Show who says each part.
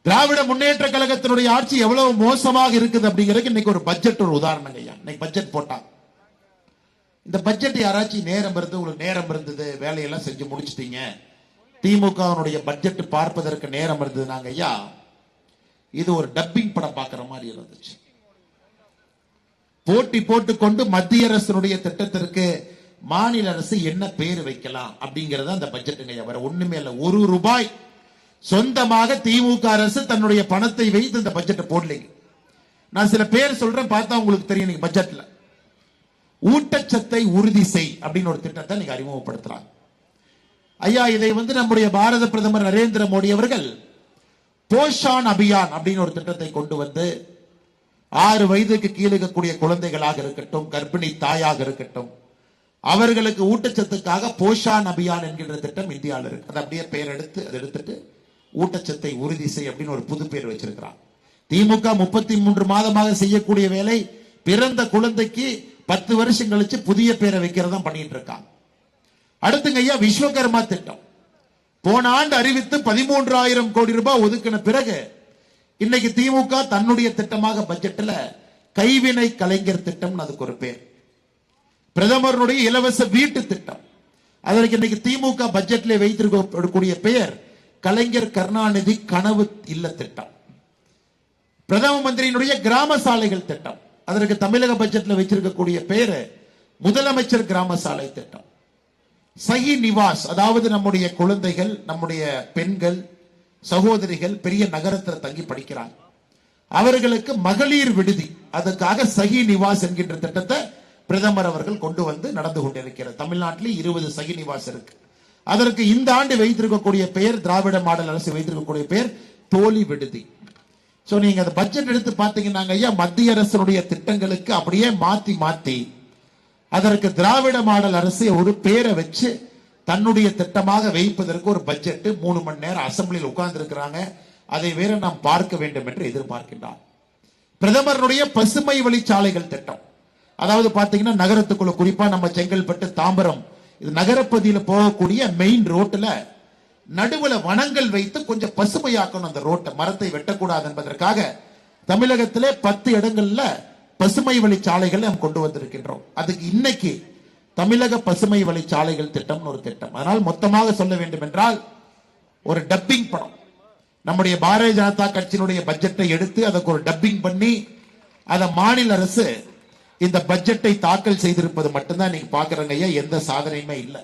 Speaker 1: திராவிட முன்னேற்ற கழகத்தினுடைய ஆட்சி எவ்வளவு மோசமாக இருக்குது அப்படிங்கிறதுக்கு இன்னைக்கு ஒரு பட்ஜெட் ஒரு உதாரணம் ஐயா. இன்னைக்கு பட்ஜெட் போட்டாங்க. இந்த பட்ஜெட் யாராச்சும் நேரம் இருந்து உங்களுக்கு நேரம் இருந்தது வேலையெல்லாம் செஞ்சு முடிச்சிட்டீங்க, திமுகவினுடைய பட்ஜெட் பார்ப்பதற்கு நேரம் இருந்தது நாங்க ஐயா, இது ஒரு டப்பிங் படம் பார்க்கிற மாதிரி இருந்துச்சு. போட்டி போட்டுக்கொண்டு மத்திய அரசினுடைய திட்டத்திற்கு மாநில அரசு என்ன பேர் வைக்கலாம் அப்படிங்கறத அந்த பட்ஜெட்டுங்க. வேற ஒண்ணுமே இல்ல. ₹1 சொந்தமாக திமுக அரசு தன்னுடைய பணத்தை வைத்து இந்த பட்ஜெட்டை போடலைங்க. நான் சில பேர் சொல்றேன், பார்த்தா உங்களுக்கு தெரியும். பட்ஜெட்ல ஊட்டச்சத்தை உறுதி செய் அப்படின்னு ஒரு திட்டத்தை நீங்க அறிமுகப்படுத்துறாங்க ஐயா. இதை நம்முடைய பாரத பிரதமர் நரேந்திர மோடி அவர்கள் போஷான் அபியான் அப்படின்னு ஒரு திட்டத்தை கொண்டு வந்து 6 வயதுக்கு கீழே இருக்கக்கூடிய குழந்தைகளாக இருக்கட்டும், கர்ப்பிணி தாயாக இருக்கட்டும், அவர்களுக்கு ஊட்டச்சத்துக்காக போஷான் அபியான் என்கின்ற திட்டம் இந்தியாவில் இருக்கு. அதை அப்படியே பெயர் எடுத்துட்டு ஊட்டச்சத்தை உறுதி செய் அப்படின்னு ஒரு புது பேர் வச்சிருக்கிறான். திமுக 33 மாதமாக செய்யக்கூடிய வேலை பிறந்த குழந்தைக்கு 10 வருஷம் கழிச்சு புதிய பேரை வைக்கிறதா பண்ணிட்டு இருக்காங்க. அடுத்துங்க ஐயா, விஸ்வகர்மா திட்டம் போன ஆண்டு அறிவித்து 13,000 கோடி ரூபாய் ஒதுக்கின பிறகு இன்னைக்கு திமுக தன்னுடைய திட்டமாக பட்ஜெட்ல கைவினை கலைஞர் திட்டம் அதுக்கு ஒரு பேர். பிரதமருடைய இலவச வீட்டு திட்டம் அதற்கு இன்னைக்கு திமுக பட்ஜெட்ல வைத்திருக்கக்கூடிய பெயர் கலைஞர் கருணாநிதி கனவு இல்ல திட்டம். பிரதம மந்திரியினுடைய கிராம சாலைகள் திட்டம் அதற்கு தமிழக பட்ஜெட்ல வச்சிருக்கக்கூடிய பெயர் முதலமைச்சர் கிராம சாலை திட்டம். சஹி நிவாஸ், அதாவது நம்முடைய குழந்தைகள், நம்முடைய பெண்கள், சகோதரிகள் பெரிய நகரத்தில் தங்கி படிக்கிறாங்க, அவர்களுக்கு மகளிர் விடுதி, அதுக்காக சஹி நிவாஸ் என்கின்ற திட்டத்தை பிரதமர் அவர்கள் கொண்டு வந்து நடந்து கொண்டிருக்கிறார். தமிழ்நாட்டில் 20 சஹி நிவாஸ் இருக்கு. அதற்கு இந்த ஆண்டு வைத்திருக்கக்கூடிய பெயர், திராவிட மாடல் அரசு வைத்திருக்கக்கூடிய பெயர் தோழி விடுதி. சோ நீங்க அந்த பட்ஜெட் எடுத்து பாத்தீங்கன்னா ஐயா, மத்திய அரசுடைய திட்டங்களுக்கு அப்படியே மாத்தி அதற்கு திராவிட மாடல் அரசு ஒரு பேரை வச்சு தன்னுடைய திட்டமாக வைப்பதற்கு ஒரு பட்ஜெட் 3 மணி நேரம் அசம்பிளியில் உட்கார்ந்து இருக்கிறாங்க. அதை வேற நாம் பார்க்க வேண்டும் என்று எதிர்பார்க்கின்றார். பிரதமருடைய பசுமை வழிச்சாலைகள் திட்டம், அதாவது பாத்தீங்கன்னா நகரத்துக்குள்ள, குறிப்பா நம்ம செங்கல்பட்டு, தாம்பரம், இது நகரப்பகுதியில் போகக்கூடிய மெயின் ரோட்ல நடுவுல வனங்கள் வைத்து கொஞ்சம் பசுமையாக்கணும். அந்த ரோட்டை மரத்தை வெட்டக்கூடாது என்பதற்காக தமிழகத்திலே 10 இடங்கள்ல பசுமை வழிச்சாலைகள் நாம் கொண்டு வந்திருக்கின்றோம். அதுக்கு இன்னைக்கு தமிழக பசுமை வழிச்சாலைகள் திட்டம் ஒரு திட்டம். அதனால் மொத்தமாக சொல்ல வேண்டும் என்றால் ஒரு டப்பிங் படம், நம்முடைய பாரதிய ஜனதா கட்சியினுடைய பட்ஜெட்டை எடுத்து அதற்கு ஒரு டப்பிங் பண்ணி அதை மாநில அரசு இந்த பட்ஜெட்டை தாக்கல் செய்திருப்பது மட்டும்தான் நீங்க பாக்குறீங்க. எந்த சாதனையுமே இல்லை.